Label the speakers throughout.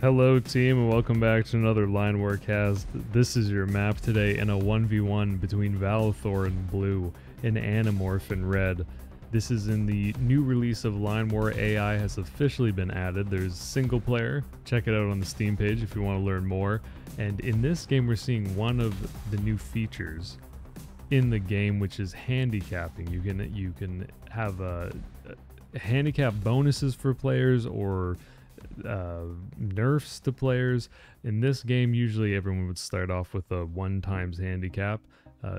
Speaker 1: Hello team and welcome back to another Line War cast. This is your map today in a 1v1 between Valthor in blue and Animorph in red. This is in the new release of Line War. AI has officially been added. There's single player. Check it out on the Steam page if you want to learn more. And in this game we're seeing one of the new features in the game, which is handicapping. You can have handicap bonuses for players or nerfs to players. In this game, usually everyone would start off with a 1x handicap.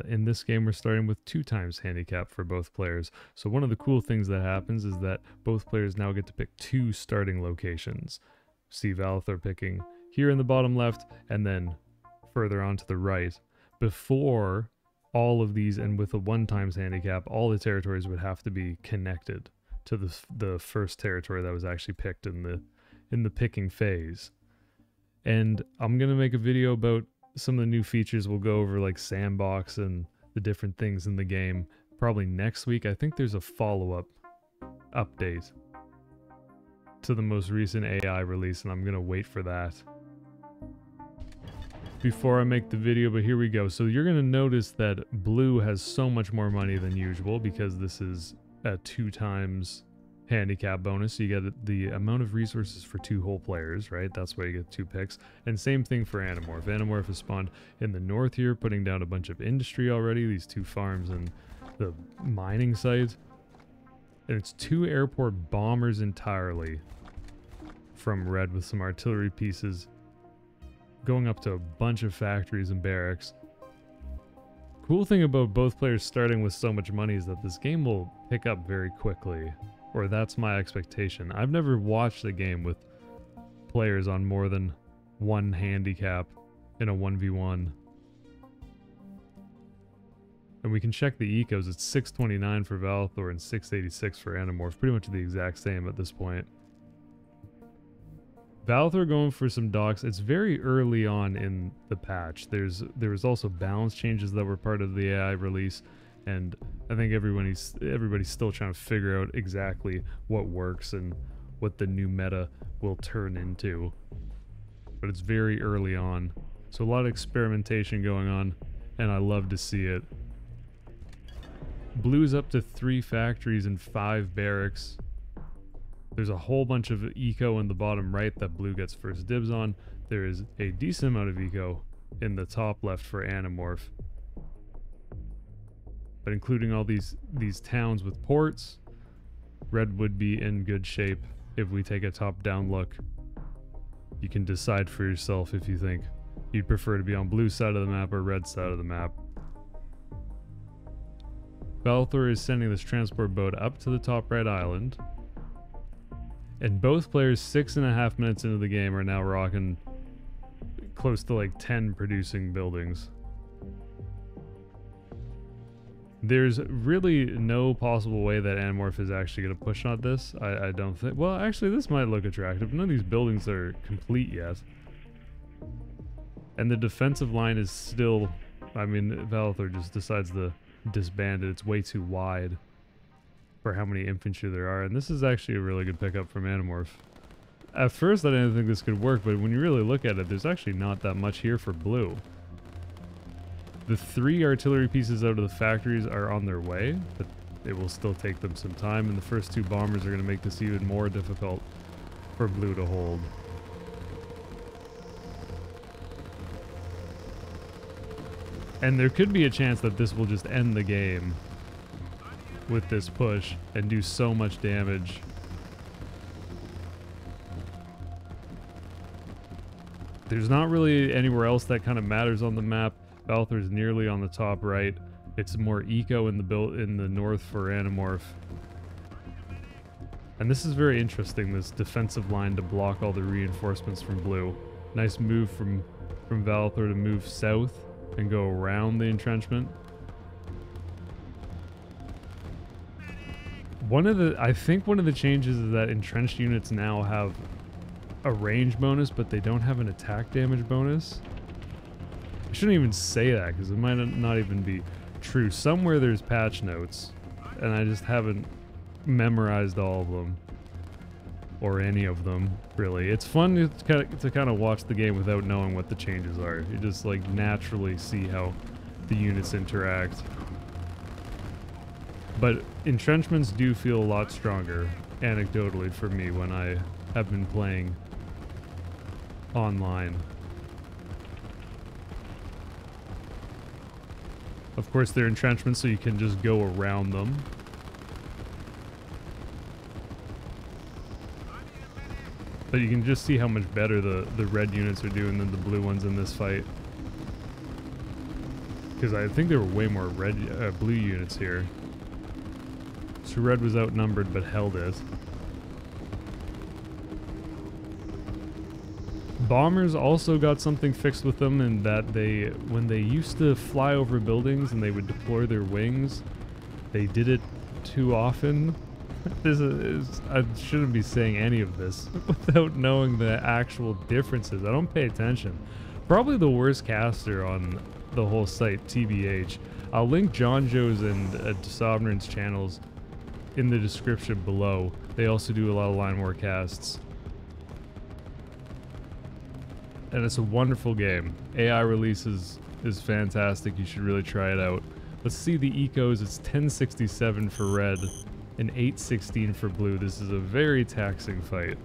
Speaker 1: In this game, we're starting with 2x handicap for both players. So one of the cool things that happens is that both players now get to pick 2 starting locations. See Valthor picking here in the bottom left and then further on to the right. Before all of these, and with a 1x handicap, all the territories would have to be connected to the first territory that was actually picked in the picking phase. And I'm gonna make a video about some of the new features. We'll go over like sandbox and the different things in the game probably next week. I think there's a follow-up update to the most recent AI release, and I'm gonna wait for that before I make the video, but here we go. So you're gonna notice that blue has so much more money than usual because this is a 2x handicap bonus. So you get the amount of resources for 2 whole players, right? That's why you get 2 picks. And same thing for Animorph. Animorph is spawned in the north here, putting down a bunch of industry already, these 2 farms and the mining site. And it's 2 airport bombers entirely from red with some artillery pieces, going up to a bunch of factories and barracks. Cool thing about both players starting with so much money is that this game will pick up very quickly, or that's my expectation. I've never watched a game with players on more than 1 handicap in a 1v1. And we can check the ecos. It's 629 for Valthor and 686 for Animorph. Pretty much the exact same at this point. Valthor going for some docks. It's very early on in the patch. There was also balance changes that were part of the AI release, and I think everybody's still trying to figure out exactly what works and what the new meta will turn into. But it's very early on, so a lot of experimentation going on, and I love to see it. Blue's up to 3 factories and 5 barracks. There's a whole bunch of eco in the bottom right that blue gets first dibs on. There is a decent amount of eco in the top left for Animorph. But including all these towns with ports, red would be in good shape if we take a top-down look. You can decide for yourself if you think you'd prefer to be on blue side of the map or red side of the map. Valthor is sending this transport boat up to the top right island. And both players 6.5 minutes into the game are now rocking close to like 10 producing buildings. There's really no possible way that Animorph is actually going to push on this. I don't think. Well, actually, this might look attractive. None of these buildings are complete yet. And the defensive line is still... I mean, Valthor just decides to disband it. It's way too wide for how many infantry there are. And this is actually a really good pickup from Animorph. At first, I didn't think this could work, but when you really look at it, there's actually not that much here for blue. The 3 artillery pieces out of the factories are on their way, but it will still take them some time, and the first 2 bombers are going to make this even more difficult for blue to hold. And there could be a chance that this will just end the game with this push and do so much damage. There's not really anywhere else that kind of matters on the map. Valthor's nearly on the top right. It's more eco in the north for Animorph. And this is very interesting, this defensive line to block all the reinforcements from blue. Nice move from Valthor to move south and go around the entrenchment. I think one of the changes is that entrenched units now have a range bonus, but they don't have an attack damage bonus. I shouldn't even say that because it might not even be true. Somewhere there's patch notes, and I just haven't memorized all of them. or any of them, really. It's fun to kind of watch the game without knowing what the changes are. You just like naturally see how the units interact. But entrenchments do feel a lot stronger, anecdotally, for me when I have been playing online. Of course, they're entrenchments, so you can just go around them. But you can just see how much better the red units are doing than the blue ones in this fight. Because I think there were way more blue units here. So red was outnumbered but held it. Bombers also got something fixed with them in that when they used to fly over buildings and they would deploy their wings, they did it too often. I shouldn't be saying any of this without knowing the actual differences. I don't pay attention. Probably the worst caster on the whole site, TBH. I'll link John Joe's and Sovereign's channels in the description below. They also do a lot of line war casts. And it's a wonderful game. AI release is fantastic. You should really try it out. Let's see the ecos. It's 1067 for red and 816 for blue. This is a very taxing fight.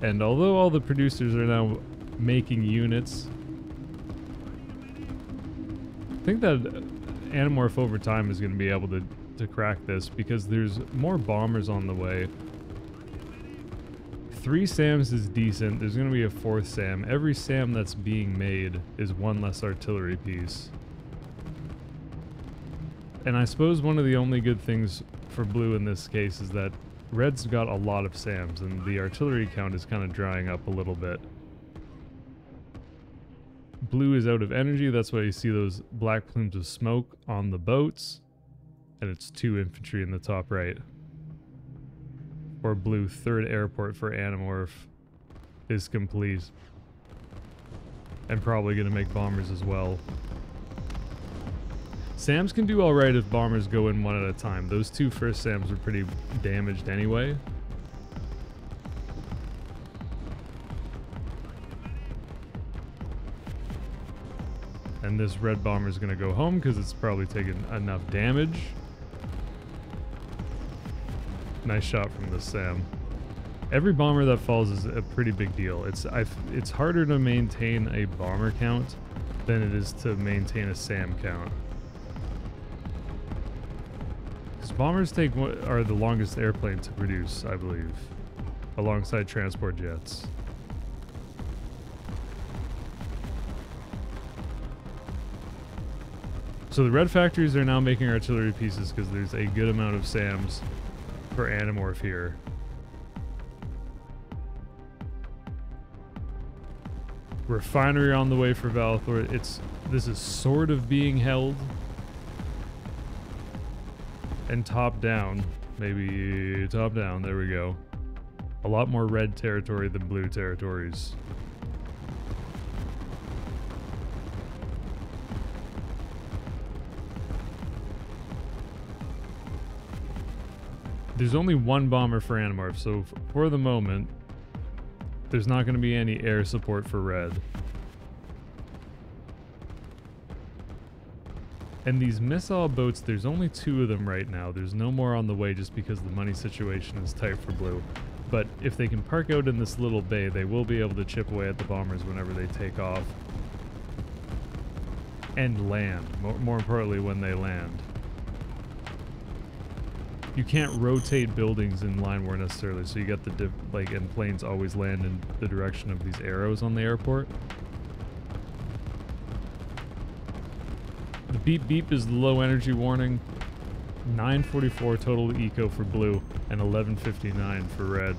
Speaker 1: And although all the producers are now making units, I think that Animorph over time is going to be able to crack this because there's more bombers on the way. 3 SAMs is decent. There's going to be a 4th SAM. Every SAM that's being made is 1 less artillery piece. And I suppose one of the only good things for blue in this case is that red's got a lot of SAMs and the artillery count is kind of drying up a little bit. Blue is out of energy. That's why you see those black plumes of smoke on the boats. And it's 2 infantry in the top right. Or blue, 3rd airport for Animorph is complete. And probably going to make bombers as well. SAMs can do alright if bombers go in 1 at a time. Those 2 first SAMs were pretty damaged anyway. And this red bomber is going to go home because it's probably taken enough damage. Nice shot from the SAM. Every bomber that falls is a pretty big deal. It's harder to maintain a bomber count than it is to maintain a SAM count. Because bombers are the longest airplane to produce, I believe, alongside transport jets. So the red factories are now making artillery pieces because there's a good amount of SAMs for Animorph here. Refinery on the way for Valthor. This is sort of being held. And top down. Maybe top down. There we go. A lot more red territory than blue territories. There's only 1 bomber for Animorph, so for the moment, there's not going to be any air support for red. And these missile boats, there's only 2 of them right now. There's no more on the way just because the money situation is tight for blue. But if they can park out in this little bay, they will be able to chip away at the bombers whenever they take off. And land, more importantly when they land. You can't rotate buildings in line war necessarily, so you got the and planes always land in the direction of these arrows on the airport. The beep beep is the low energy warning. 944 total eco for blue and 1159 for red.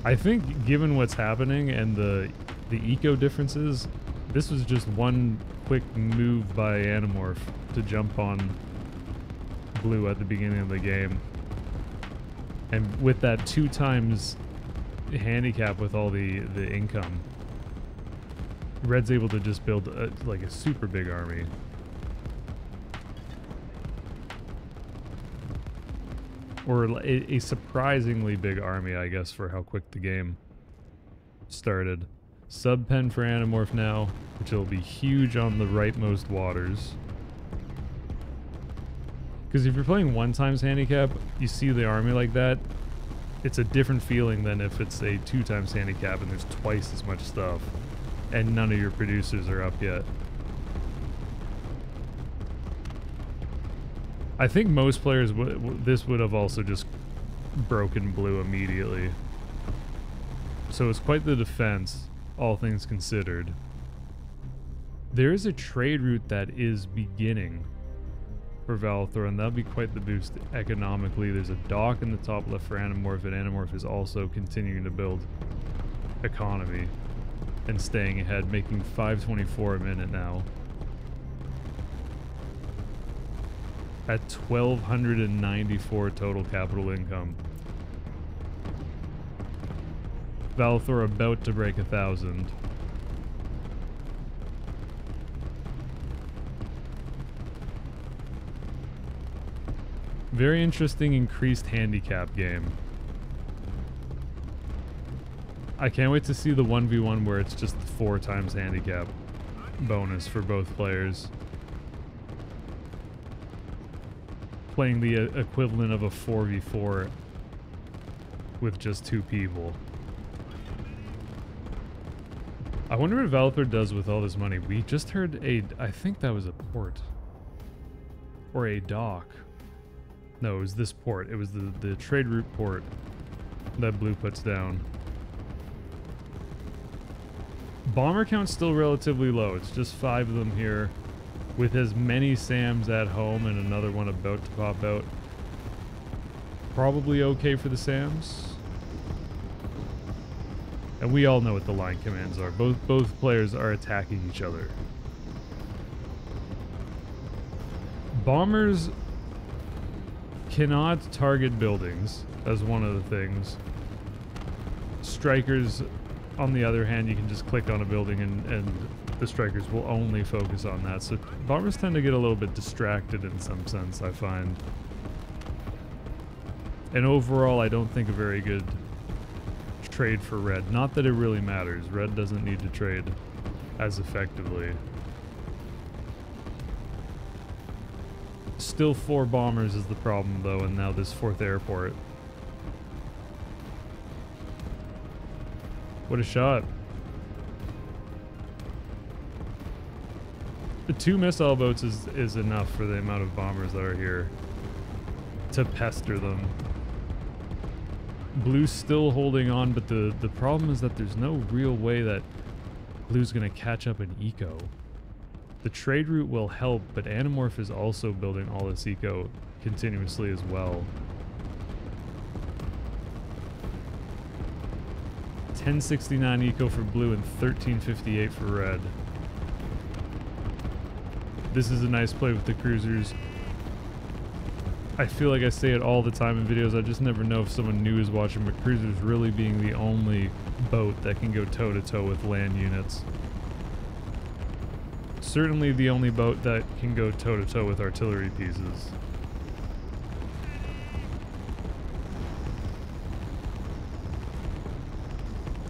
Speaker 1: I think given what's happening and the eco differences, this was just one quick move by Animorph to jump on blue at the beginning of the game. And with that 2 times handicap with all the income, red's able to just build like a super big army. Or a surprisingly big army, I guess, for how quick the game started. Sub-pen for Animorph now, which will be huge on the rightmost waters. Because if you're playing 1x handicap, you see the army like that, it's a different feeling than if it's a 2x handicap and there's twice as much stuff. And none of your producers are up yet. I think most players, this would have also just broken blue immediately. So it's quite the defense, all things considered. There is a trade route that is beginning for Valthor, and that'll be quite the boost economically. There's a dock in the top left for Animorph, and Animorph is also continuing to build economy and staying ahead, making 524 a minute now. At 1,294 total capital income. Valthor about to break 1,000. Very interesting increased handicap game. I can't wait to see the 1v1 where it's just 4x handicap bonus for both players. Playing the equivalent of a 4v4 with just 2 people. I wonder what Valthor does with all this money. We just heard I think that was a port. Or a dock. No, it was this port. It was the trade route port that blue puts down. Bomber count's still relatively low. It's just 5 of them here, with as many SAMs at home and another one about to pop out. Probably okay for the SAMs. And we all know what the line commands are. Both players are attacking each other. Bombers cannot target buildings, as one of the things. Strikers, on the other hand, you can just click on a building and the strikers will only focus on that. So bombers tend to get a little bit distracted in some sense, I find. And overall, I don't think a very good trade for red. Not that it really matters. Red doesn't need to trade as effectively. Still 4 bombers is the problem though, and now this 4th airport. What a shot. The 2 missile boats is enough for the amount of bombers that are here to pester them. Blue's still holding on, but the problem is that there's no real way that Blue's gonna catch up in eco. The trade route will help, but Animorph is also building all this eco continuously as well. 1069 eco for blue and 1358 for red. This is a nice play with the cruisers. I feel like I say it all the time in videos, I just never know if someone new is watching, but cruisers really being the only boat that can go toe-to-toe with land units. Certainly the only boat that can go toe-to-toe with artillery pieces.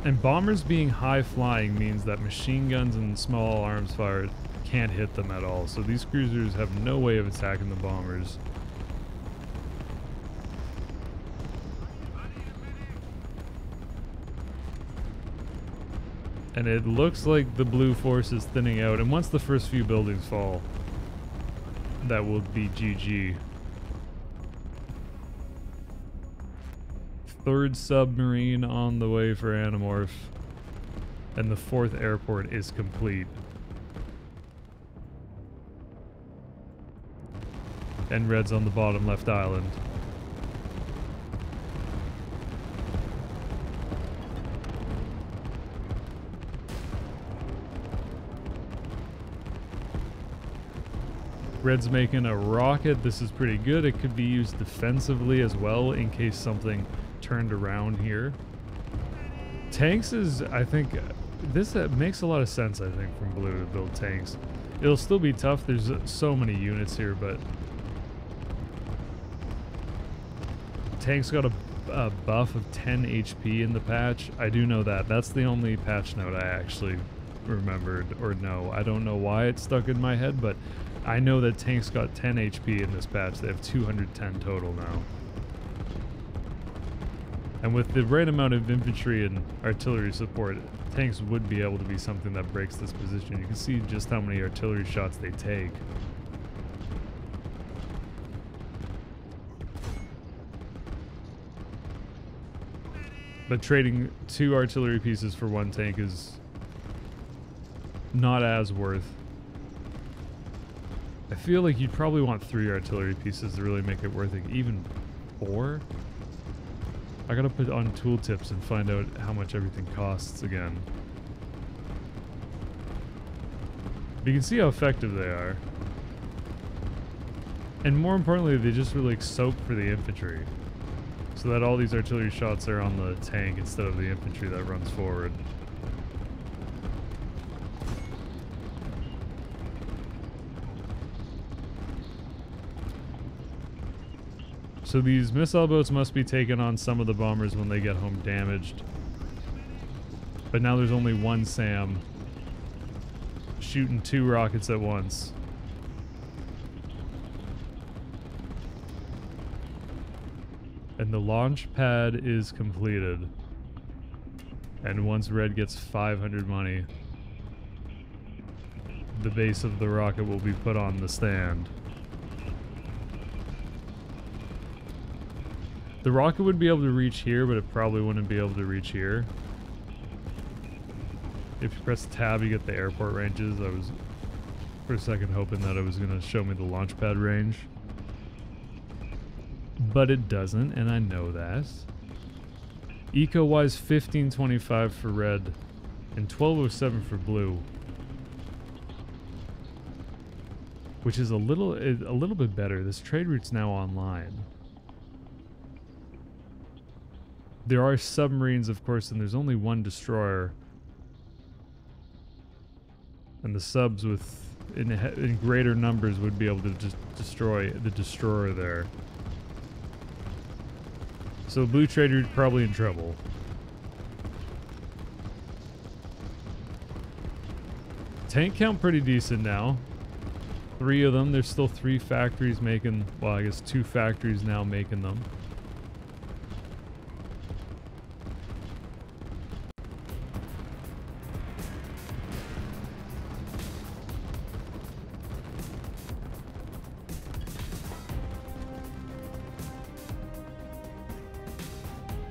Speaker 1: And bombers being high-flying means that machine guns and small arms fire can't hit them at all, so these cruisers have no way of attacking the bombers. And it looks like the blue force is thinning out, and once the first few buildings fall, that will be GG. 3rd submarine on the way for Animorph, and the 4th airport is complete. And red's on the bottom left island. Red's making a rocket. This is pretty good. It could be used defensively as well in case something turned around here. Tanks is, I think, this makes a lot of sense, I think, from blue to build tanks. It'll still be tough. There's so many units here, but tank's got a buff of 10 HP in the patch. I do know that. That's the only patch note I actually remembered or know. I don't know why it's stuck in my head, but I know that tank's got 10 HP in this patch. They have 210 total now. And with the right amount of infantry and artillery support, tanks would be able to be something that breaks this position. You can see just how many artillery shots they take. But trading 2 artillery pieces for 1 tank is not as worth. I feel like you'd probably want 3 artillery pieces to really make it worth it. Even 4? I gotta put on tooltips and find out how much everything costs again. But you can see how effective they are. And more importantly, they just really soak for the infantry. So that all these artillery shots are on the tank instead of the infantry that runs forward. So these missile boats must be taken on some of the bombers when they get home damaged. But now there's only 1 SAM shooting 2 rockets at once. And the launch pad is completed. And once Red gets 500 money, the base of the rocket will be put on the stand. The rocket would be able to reach here, but it probably wouldn't be able to reach here. If you press tab, you get the airport ranges. I was for a second hoping that it was going to show me the launch pad range. But it doesn't, and I know that. Eco-wise, 1525 for red, and 1207 for blue. Which is a little bit better. This trade route's now online. There are submarines, of course, and there's only 1 destroyer. And the subs in greater numbers would be able to just destroy the destroyer there. So blue trader's probably in trouble. Tank count pretty decent now. 3 of them. There's still 3 factories making, well, I guess 2 factories now making them.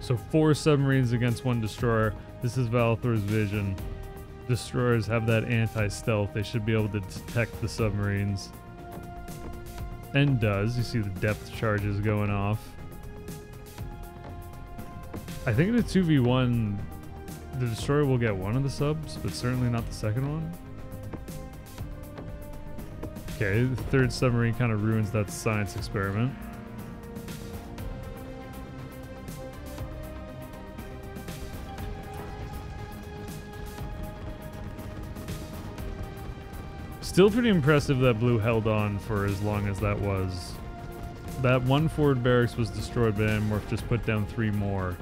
Speaker 1: So 4 submarines against 1 destroyer. This is Valthor's vision. Destroyers have that anti-stealth. They should be able to detect the submarines. And does. You see the depth charges going off. I think in a 2v1, the destroyer will get 1 of the subs, but certainly not the second one. Okay, the 3rd submarine kind of ruins that science experiment. Still pretty impressive that blue held on for as long as that was. That 1 forward barracks was destroyed, but Animorph just put down 3 more.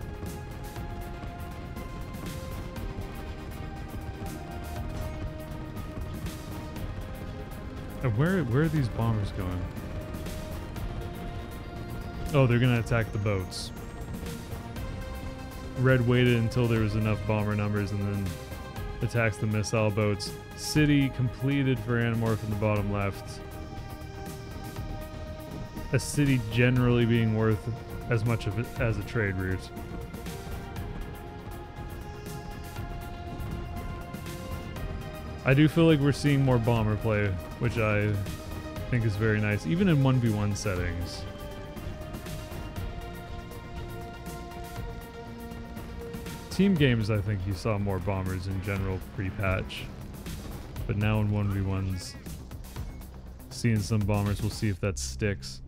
Speaker 1: And where are these bombers going? Oh, they're gonna attack the boats. Red waited until there was enough bomber numbers and then attacks the missile boats. City completed for Animorph in the bottom left. A city generally being worth as much of it as a trade route. I do feel like we're seeing more bomber play, which I think is very nice, even in 1v1 settings. Team games, I think you saw more bombers in general pre-patch. But now in 1v1s, seeing some bombers, we'll see if that sticks.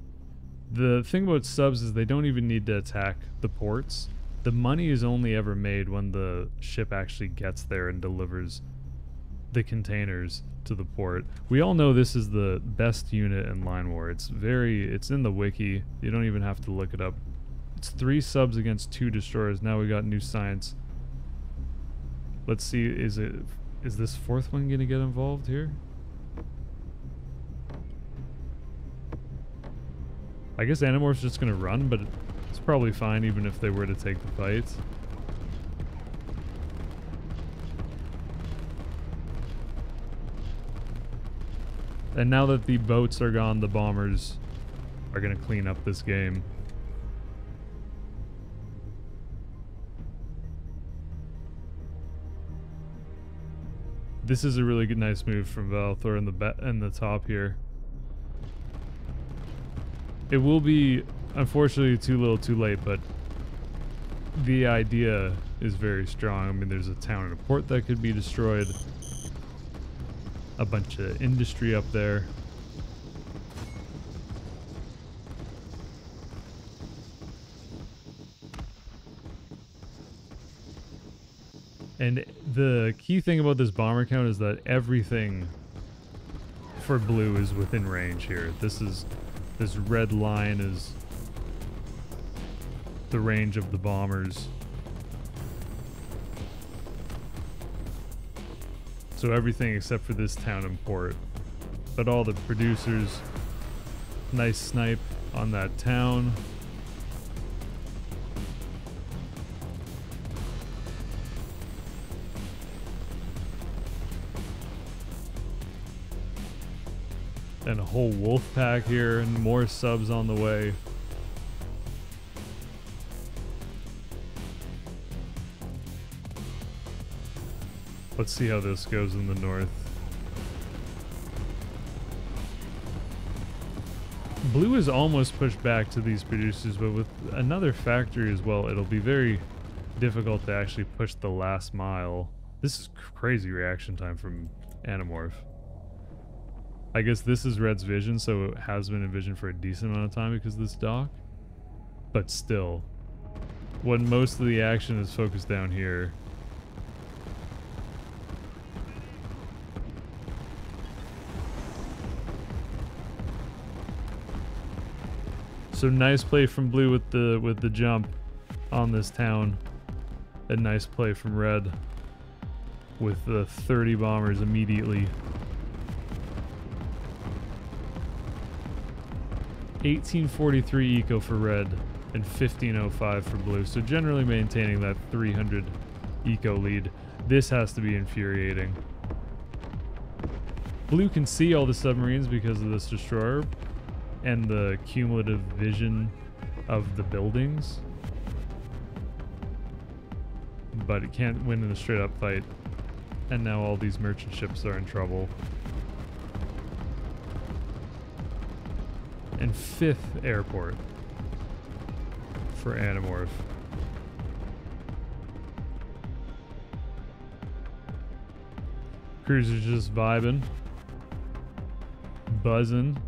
Speaker 1: The thing about subs is they don't even need to attack the ports. The money is only ever made when the ship actually gets there and delivers the containers to the port. We all know this is the best unit in Line War. It's in the wiki. You don't even have to look it up It's 3 subs against 2 destroyers. Now we got new science. Let's see, is this 4th one gonna get involved here? I guess Animorph's just gonna run, but it's probably fine even if they were to take the fight. And now that the boats are gone, the bombers are gonna clean up this game. This is a really good, nice move from Valthor in the top here. It will be, unfortunately, too little too late, but the idea is very strong. I mean, there's a town and a port that could be destroyed. A bunch of industry up there. And the key thing about this bomber count is that everything for blue is within range here. This red line is the range of the bombers. So everything except for this town and port. But all the producers, nice snipe on that town. And a whole wolf pack here, and more subs on the way. Let's see how this goes in the north. Blue is almost pushed back to these producers, but with another factory as well, it'll be very difficult to actually push the last mile. This is crazy reaction time from Animorph. I guess this is Red's vision, so it has been in vision for a decent amount of time because of this dock. But still, when most of the action is focused down here. So nice play from Blue with the jump on this town. A nice play from Red with the 30 bombers immediately. 1843 eco for Red and 1505 for Blue, so generally maintaining that 300 eco lead. This has to be infuriating. Blue can see all the submarines because of this destroyer and the cumulative vision of the buildings, but it can't win in a straight up fight, and now all these merchant ships are in trouble. And 5th airport for Animorph. Cruiser's just vibing, buzzing.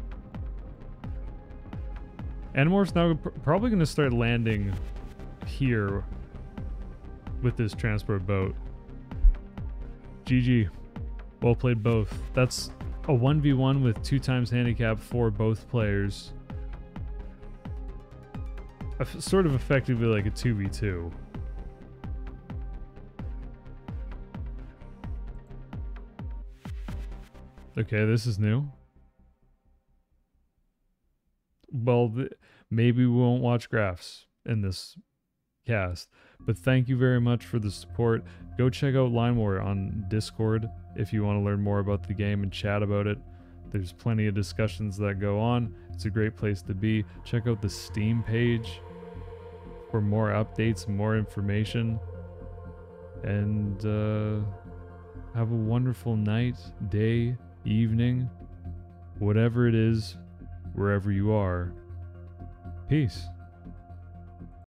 Speaker 1: Animorph's now probably going to start landing here with this transport boat. GG. Well played both. That's a 1v1 with 2 times handicap for both players. Sort of effectively like a 2v2. Okay, this is new. Well, maybe we won't watch graphs in this cast, but thank you very much for the support. Go check out Line War on Discord if you want to learn more about the game and chat about it. There's plenty of discussions that go on. It's a great place to be. Check out the Steam page for more updates and more information. And have a wonderful night, day, evening, whatever it is, wherever you are. Peace.